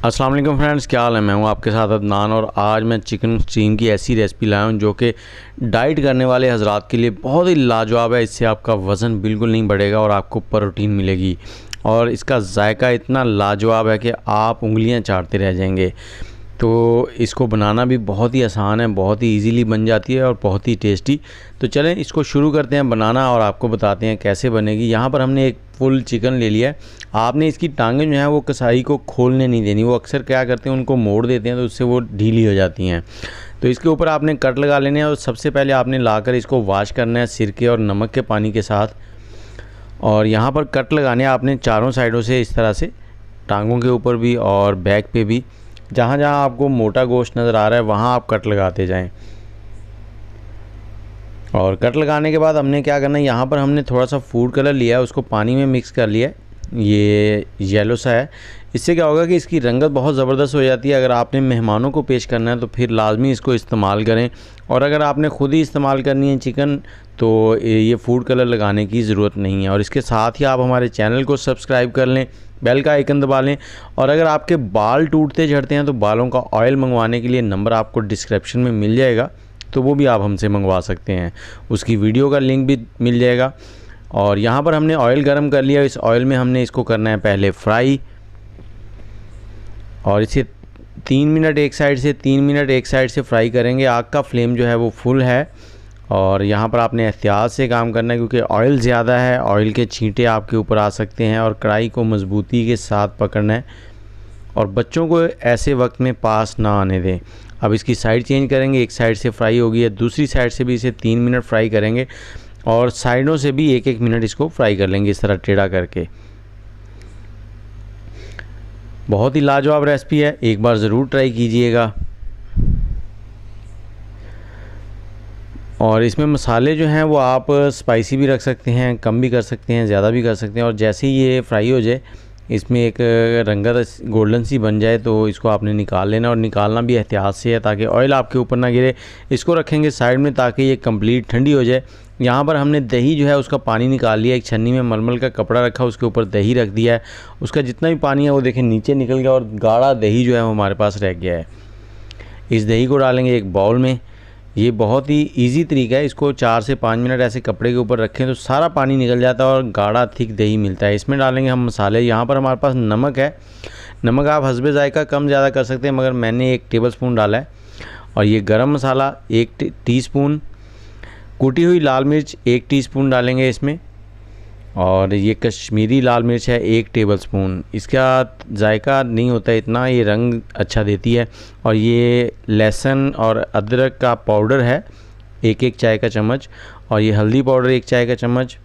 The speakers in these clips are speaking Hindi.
अस्सलाम वालेकुम फ्रेंड्स, क्या हाल है। मैं हूं आपके साथ अदनान और आज मैं चिकन स्टीम की ऐसी रेसिपी लाया हूं जो कि डाइट करने वाले हजरात के लिए बहुत ही लाजवाब है। इससे आपका वज़न बिल्कुल नहीं बढ़ेगा और आपको प्रोटीन मिलेगी और इसका जायका इतना लाजवाब है कि आप उंगलियां चाटते रह जाएंगे। तो इसको बनाना भी बहुत ही आसान है, बहुत ही इजीली बन जाती है और बहुत ही टेस्टी। तो चलें इसको शुरू करते हैं बनाना और आपको बताते हैं कैसे बनेगी। यहाँ पर हमने एक फुल चिकन ले लिया है। आपने इसकी टांगें जो हैं वो कसाई को खोलने नहीं देनी। वो अक्सर क्या करते हैं, उनको मोड़ देते हैं तो उससे वो ढीली हो जाती हैं। तो इसके ऊपर आपने कट लगा लेने हैं और सबसे पहले आपने लाकर इसको वॉश करना है सिरके और नमक के पानी के साथ। और यहाँ पर कट लगाने हैं आपने चारों साइडों से, इस तरह से टांगों के ऊपर भी और बैक पे भी। जहाँ जहाँ आपको मोटा गोश्त नज़र आ रहा है वहाँ आप कट लगाते जाएं। और कट लगाने के बाद हमने क्या करना है, यहाँ पर हमने थोड़ा सा फूड कलर लिया है, उसको पानी में मिक्स कर लिया है। ये येलो सा है। इससे क्या होगा कि इसकी रंगत बहुत ज़बरदस्त हो जाती है। अगर आपने मेहमानों को पेश करना है तो फिर लाजमी इसको इस्तेमाल करें, और अगर आपने ख़ुद ही इस्तेमाल करनी है चिकन तो ये फूड कलर लगाने की ज़रूरत नहीं है। और इसके साथ ही आप हमारे चैनल को सब्सक्राइब कर लें, बेल का आइकन दबा लें। और अगर आपके बाल टूटते झड़ते हैं तो बालों का ऑयल मंगवाने के लिए नंबर आपको डिस्क्रिप्शन में मिल जाएगा, तो वो भी आप हमसे मंगवा सकते हैं। उसकी वीडियो का लिंक भी मिल जाएगा। और यहाँ पर हमने ऑयल गरम कर लिया। इस ऑयल में हमने इसको करना है पहले फ्राई, और इसे 3 मिनट एक साइड से 3 मिनट एक साइड से फ्राई करेंगे। आग का फ्लेम जो है वो फुल है और यहाँ पर आपने एहतियात से काम करना है क्योंकि ऑयल ज़्यादा है, ऑयल के छींटे आपके ऊपर आ सकते हैं। और कढ़ाई को मज़बूती के साथ पकड़ना है और बच्चों को ऐसे वक्त में पास ना आने दें। अब इसकी साइड चेंज करेंगे, एक साइड से फ्राई होगी है, दूसरी साइड से भी इसे 3 मिनट फ्राई करेंगे और साइडों से भी 1-1 मिनट इसको फ्राई कर लेंगे, इस तरह टेढ़ा करके। बहुत ही लाजवाब रेसिपी है, एक बार ज़रूर ट्राई कीजिएगा। और इसमें मसाले जो हैं वो आप स्पाइसी भी रख सकते हैं, कम भी कर सकते हैं, ज़्यादा भी कर सकते हैं। और जैसे ही ये फ्राई हो जाए, इसमें एक रंगत गोल्डन सी बन जाए तो इसको आपने निकाल लेना। और निकालना भी एहतियात से है ताकि ऑयल आपके ऊपर ना गिरे। इसको रखेंगे साइड में ताकि ये कंप्लीट ठंडी हो जाए। यहाँ पर हमने दही जो है उसका पानी निकाल लिया। एक छन्नी में मलमल का कपड़ा रखा, उसके ऊपर दही रख दिया है। उसका जितना भी पानी है वो देखें नीचे निकल गया और गाढ़ा दही जो है वो हमारे पास रह गया है। इस दही को डालेंगे एक बाउल में। ये बहुत ही इजी तरीका है। इसको 4 से 5 मिनट ऐसे कपड़े के ऊपर रखें तो सारा पानी निकल जाता है और गाढ़ा थिक दही मिलता है। इसमें डालेंगे हम मसाले। यहाँ पर हमारे पास नमक है। नमक आप हस्बे जायका कम ज़्यादा कर सकते हैं, मगर मैंने 1 टेबलस्पून डाला है। और ये गरम मसाला 1 टीस्पून, कूटी हुई लाल मिर्च 1 टीस्पून डालेंगे इसमें। और ये कश्मीरी लाल मिर्च है 1 टेबलस्पून। इसका जायका नहीं होता इतना, ये रंग अच्छा देती है। और ये लहसुन और अदरक का पाउडर है 1-1 चाय का चम्मच। और ये हल्दी पाउडर 1 चाय का चम्मच।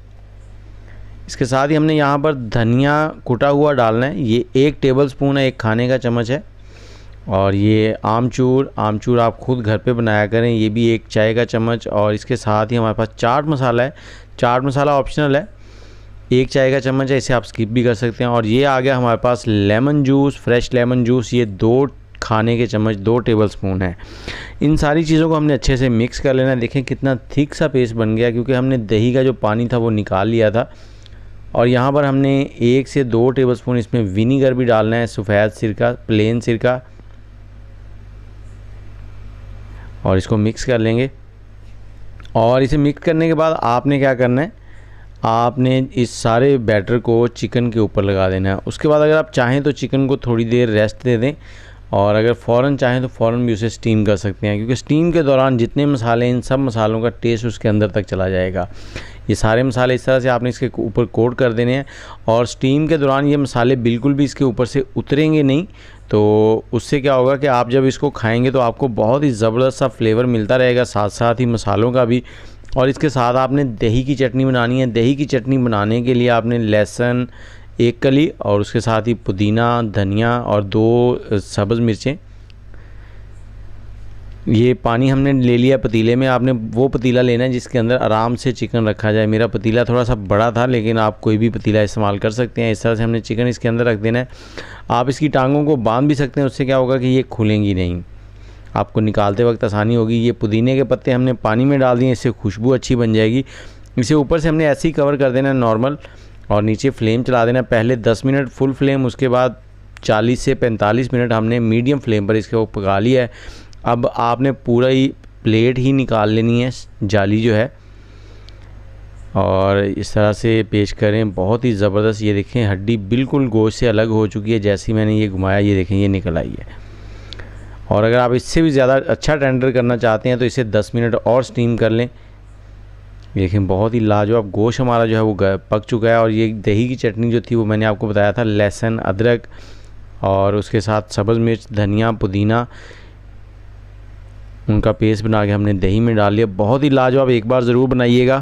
इसके साथ ही हमने यहाँ पर धनिया कुटा हुआ डालना है, ये 1 टेबलस्पून है, 1 खाने का चम्मच है। और ये आमचूर आप ख़ुद घर पे बनाया करें, ये भी 1 चाय का चम्मच। और इसके साथ ही हमारे पास चाट मसाला है। चाट मसाला ऑप्शनल है, 1 चाय का चम्मच है, इसे आप स्किप भी कर सकते हैं। और ये आ गया हमारे पास lemon juice, fresh lemon juice, ये 2 खाने के चम्मच, 2 टेबलस्पून है। इन सारी चीज़ों को हमने अच्छे से मिक्स कर लेना है। देखें कितना थिक सा पेस्ट बन गया क्योंकि हमने दही का जो पानी था वो निकाल लिया था। और यहाँ पर हमने 1 से 2 टेबलस्पून इसमें विनीगर भी डालना है, सफ़ेद सिरका, प्लेन सिरका। और इसको मिक्स कर लेंगे। और इसे मिक्स करने के बाद आपने क्या करना है, आपने इस सारे बैटर को चिकन के ऊपर लगा देना है। उसके बाद अगर आप चाहें तो चिकन को थोड़ी देर रेस्ट दे दें, और अगर फ़ौरन चाहें तो फ़ौरन भी उसे स्टीम कर सकते हैं क्योंकि स्टीम के दौरान जितने मसाले, इन सब मसालों का टेस्ट उसके अंदर तक चला जाएगा। ये सारे मसाले इस तरह से आपने इसके ऊपर कोट कर देने हैं। और स्टीम के दौरान ये मसाले बिल्कुल भी इसके ऊपर से उतरेंगे नहीं, तो उससे क्या होगा कि आप जब इसको खाएंगे तो आपको बहुत ही ज़बरदस्त सा फ्लेवर मिलता रहेगा, साथ साथ ही मसालों का भी। और इसके साथ आपने दही की चटनी बनानी है। दही की चटनी बनाने के लिए आपने लहसुन 1 कली और उसके साथ ही पुदीना, धनिया और 2 सब्ज़ मिर्चें, ये पानी हमने ले लिया पतीले में। आपने वो पतीला लेना है जिसके अंदर आराम से चिकन रखा जाए। मेरा पतीला थोड़ा सा बड़ा था, लेकिन आप कोई भी पतीला इस्तेमाल कर सकते हैं। इस तरह से हमने चिकन इसके अंदर रख देना है। आप इसकी टांगों को बांध भी सकते हैं, उससे क्या होगा कि ये खुलेंगी नहीं, आपको निकालते वक्त आसानी होगी। ये पुदीने के पत्ते हमने पानी में डाल दिए, इससे खुशबू अच्छी बन जाएगी। इसे ऊपर से हमने ऐसे ही कवर कर देना नॉर्मल, और नीचे फ्लेम चला देना। पहले 10 मिनट फुल फ्लेम, उसके बाद 40 से 45 मिनट हमने मीडियम फ्लेम पर इसको पका लिया है। अब आपने पूरा ही प्लेट ही निकाल लेनी है जाली जो है, और इस तरह से पेश करें। बहुत ही ज़बरदस्त, ये देखें हड्डी बिल्कुल गोश्त से अलग हो चुकी है। जैसे ही मैंने ये घुमाया, ये देखें ये निकल आई है। और अगर आप इससे भी ज़्यादा अच्छा टेंडर करना चाहते हैं तो इसे 10 मिनट और स्टीम कर लें। देखें बहुत ही लाजवाब गोश्त हमारा जो है वो पक चुका है। और ये दही की चटनी जो थी वो मैंने आपको बताया था, लहसुन, अदरक और उसके साथ सब्ज़ मिर्च, धनिया, पुदीना, उनका पेस्ट बना के हमने दही में डाल लिया। बहुत ही लाजवाब, एक बार ज़रूर बनाइएगा।